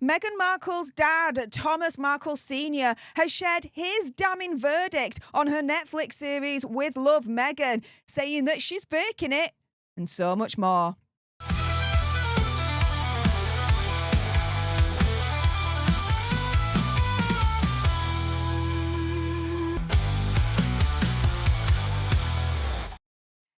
Meghan Markle's dad, Thomas Markle Sr., has shared his damning verdict on her Netflix series With Love, Meghan, saying that she's faking it, and so much more.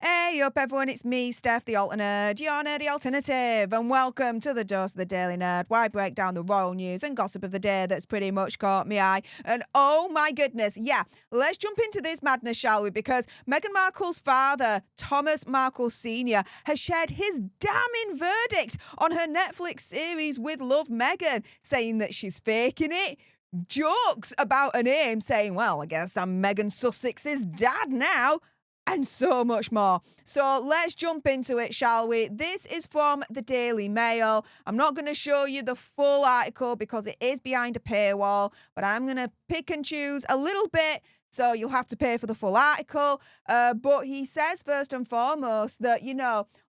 Hey up everyone, it's me, Stef The Alter Nerd, your nerdy alternative, and welcome to the Dose of the Daily Nerd, where I break down the royal news and gossip of the day that's pretty much caught me eye. And oh my goodness, yeah, let's jump into this madness, shall we? Because Meghan Markle's father, Thomas Markle Sr., has shared his damning verdict on her Netflix series With Love, Meghan, saying that she's faking it. Jokes about her name, saying, well, I guess I'm Meghan Sussex's dad now. And so much more. So let's jump into it, shall we? This is from the Daily Mail. I'm not going to show you the full article because it is behind a paywall, but I'm going to pick and choose a little bit, so you'll have to pay for the full article. But he says, first and foremost, that,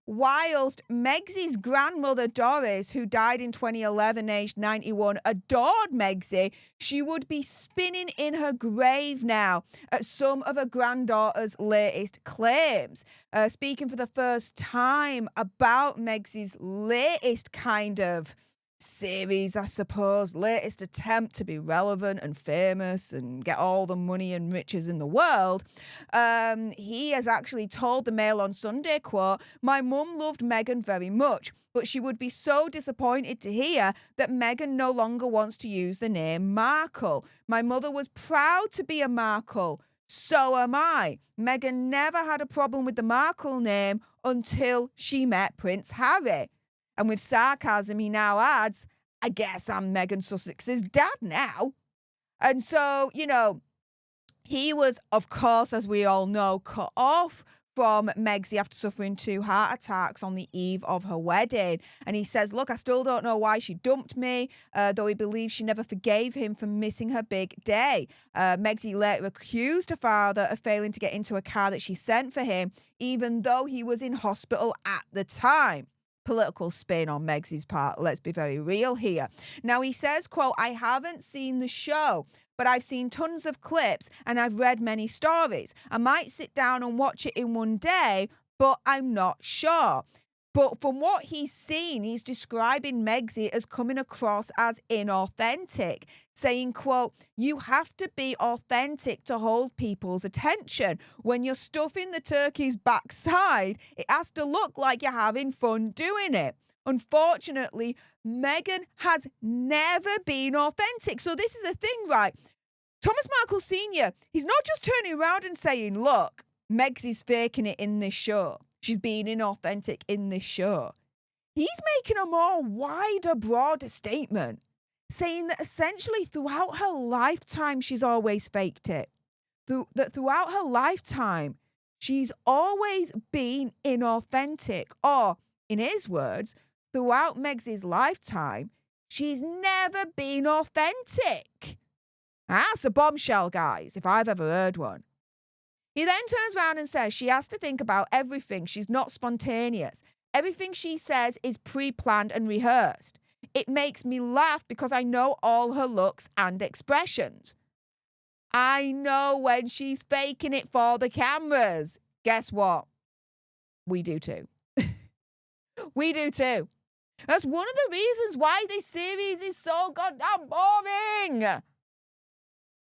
whilst Megsy's grandmother, Doris, who died in 2011, aged 91, adored Megsy, she would be spinning in her grave now at some of her granddaughter's latest claims. Speaking for the first time about Megsy's latest kind of series, I suppose, latest attempt to be relevant and famous and get all the money and riches in the world, he has actually told the Mail on Sunday, quote, "My mum loved Meghan very much, but she would be so disappointed to hear that Meghan no longer wants to use the name Markle. My mother was proud to be a Markle. So am I. Meghan never had a problem with the Markle name until she met Prince Harry." And with sarcasm, he now adds, "I guess I'm Meghan Sussex's dad now." And so, he was, of course, as we all know, cut off from Megsy after suffering 2 heart attacks on the eve of her wedding. And he says, look, I still don't know why she dumped me, though he believes she never forgave him for missing her big day. Megsy later accused her father of failing to get into a car that she sent for him, even though he was in hospital at the time. Political spin on Megsy's part. Let's be very real here. Now, he says, quote, "I haven't seen the show, but I've seen tons of clips and I've read many stories. I might sit down and watch it in one day, but I'm not sure." But from what he's seen, he's describing Megsy as coming across as inauthentic, saying, quote, "You have to be authentic to hold people's attention. When you're stuffing the turkey's backside, it has to look like you're having fun doing it." Unfortunately, Meghan has never been authentic. So this is the thing, right? Thomas Markle Sr., he's not just turning around and saying, look, Megsy's faking it in this show. She's being inauthentic in this show. He's making a more wider, broader statement, saying that essentially throughout her lifetime, she's always faked it. That throughout her lifetime, she's always been inauthentic. Or, in his words, throughout Megsy's lifetime, she's never been authentic. That's a bombshell, guys, if I've ever heard one. He then turns around and says she has to think about everything. She's not spontaneous. Everything she says is pre-planned and rehearsed. It makes me laugh because I know all her looks and expressions. I know when she's faking it for the cameras. Guess what? We do too. We do too. That's one of the reasons why this series is so goddamn boring.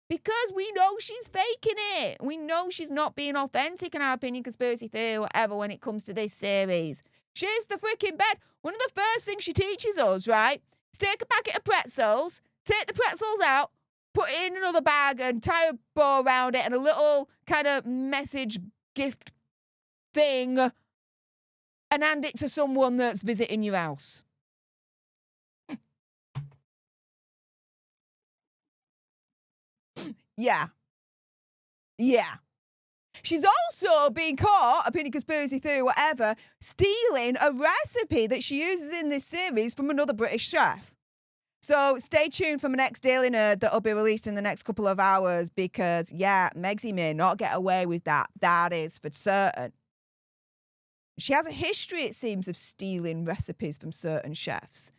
Because we know she's faking it. We know she's not being authentic in our opinion, conspiracy theory, whatever, when it comes to this series. She's the freaking bed. One of the first things she teaches us, right, is take a packet of pretzels, take the pretzels out, put it in another bag and tie a bow around it and a little kind of message gift thing and hand it to someone that's visiting your house. Yeah. She's also been caught, opinion, conspiracy theory, whatever, stealing a recipe that she uses in this series from another British chef. So stay tuned for my next Daily Nerd that'll be released in the next couple of hours because, yeah, Megsy may not get away with that. That is for certain. She has a history, it seems, of stealing recipes from certain chefs.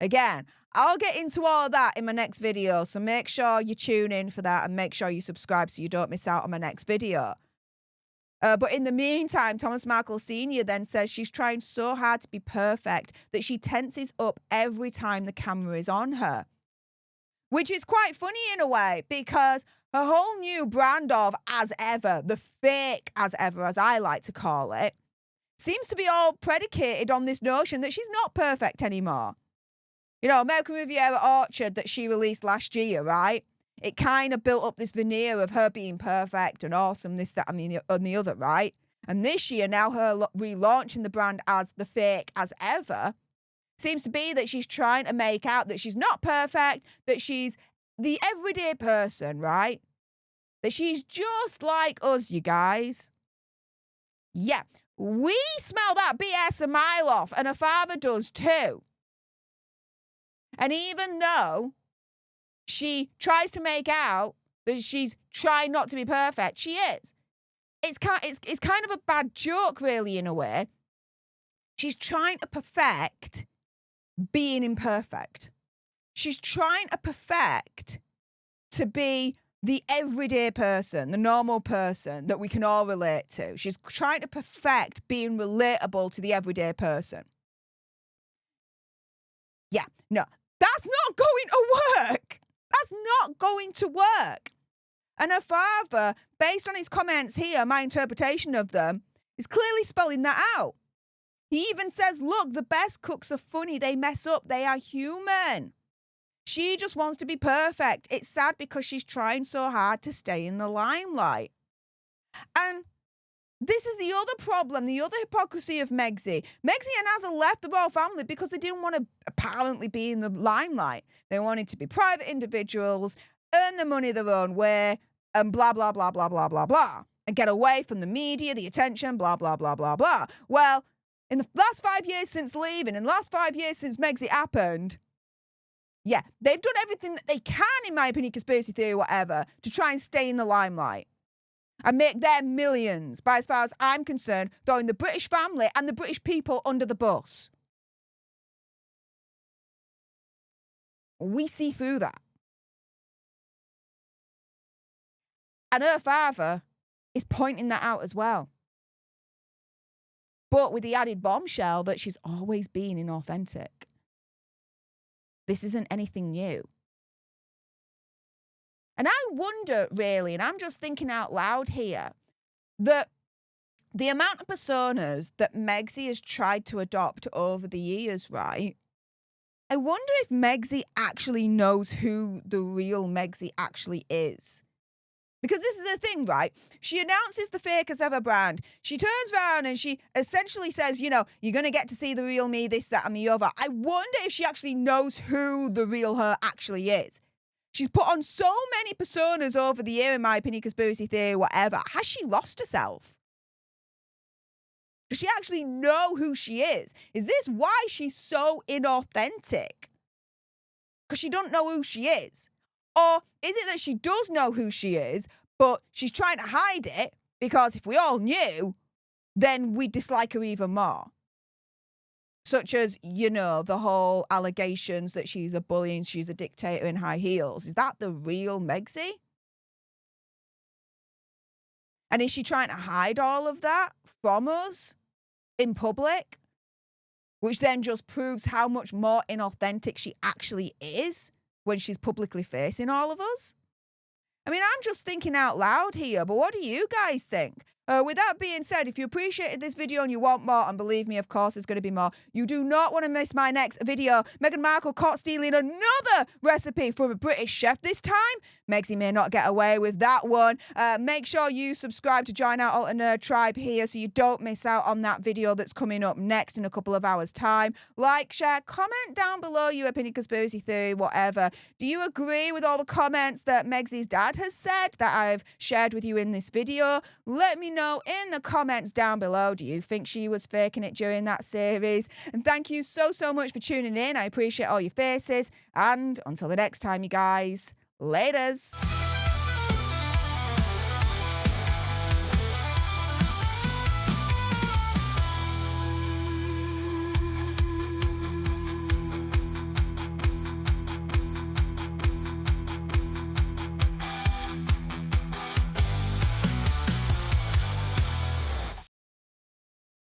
Again, I'll get into all of that in my next video, so make sure you tune in for that and make sure you subscribe so you don't miss out on my next video. But in the meantime, Thomas Markle Sr. then says she's trying so hard to be perfect that she tenses up every time the camera is on her. Which is quite funny in a way, because her whole new brand of as ever, the fake as ever, as I like to call it, seems to be all predicated on this notion that she's not perfect anymore. You know, American Riviera Orchard that she released last year, right? It kind of built up this veneer of her being perfect and awesome, this, that, and the other, right? And this year, now her relaunching the brand as the fake as ever, seems to be that she's trying to make out that she's not perfect, that she's the everyday person, right? That she's just like us, you guys. Yeah, we smell that BS a mile off, and her father does too. And even though she tries to make out that she's trying not to be perfect, she is. It's kind of a bad joke, really, in a way. She's trying to perfect being imperfect. She's trying to perfect to be the everyday person, the normal person that we can all relate to. She's trying to perfect being relatable to the everyday person. Yeah, no, that's not going to work. That's not going to work. And her father, based on his comments here, my interpretation of them, is clearly spelling that out. He even says, look, the best cooks are funny. They mess up. They are human. She just wants to be perfect. It's sad because she's trying so hard to stay in the limelight. And this is the other problem, the other hypocrisy of Megsy. Megsy and Azza left the royal family because they didn't want to apparently be in the limelight. They wanted to be private individuals, earn their money their own way, and blah, blah, blah, blah, blah, blah, blah. And get away from the media, the attention, blah, blah, blah, blah, blah. Well, in the last 5 years since leaving, in the last 5 years since Megxit happened, yeah, they've done everything that they can, in my opinion, conspiracy theory, whatever, to try and stay in the limelight and make their millions, by as far as I'm concerned, throwing the British family and the British people under the bus. We see through that. And her father is pointing that out as well. But with the added bombshell that she's always been inauthentic. This isn't anything new. And I wonder, really, and I'm just thinking out loud here, that the amount of personas that Megxit has tried to adopt over the years, right? I wonder if Megxit actually knows who the real Megxit actually is. Because this is the thing, right? She announces the fake as ever brand. She turns around and she essentially says, you know, you're going to get to see the real me, this, that, and the other. I wonder if she actually knows who the real her actually is. She's put on so many personas over the year, in my opinion, conspiracy theory, whatever. Has she lost herself? Does she actually know who she is? Is this why she's so inauthentic? Because she don't know who she is. Or is it that she does know who she is, but she's trying to hide it because if we all knew, then we'd dislike her even more? Such as, you know, the whole allegations that she's a bully and she's a dictator in high heels. Is that the real Megxit? And is she trying to hide all of that from us in public? Which then just proves how much more inauthentic she actually is when she's publicly facing all of us. I mean, I'm just thinking out loud here, but what do you guys think? With that being said, if you appreciated this video and you want more, and believe me, of course, there's going to be more, you do not want to miss my next video. Meghan Markle caught stealing another recipe from a British chef this time. Megxit may not get away with that one. Make sure you subscribe to join our Alter Nerd tribe here so you don't miss out on that video that's coming up next in a couple of hours' time. Like, share, comment down below your opinion, conspiracy theory, whatever. Do you agree with all the comments that Megxit's dad has said that I've shared with you in this video? Let me know in the comments down below. Do you think she was faking it during that series? And thank you so much for tuning in. I appreciate all your faces. And until the next time, you guys, laters.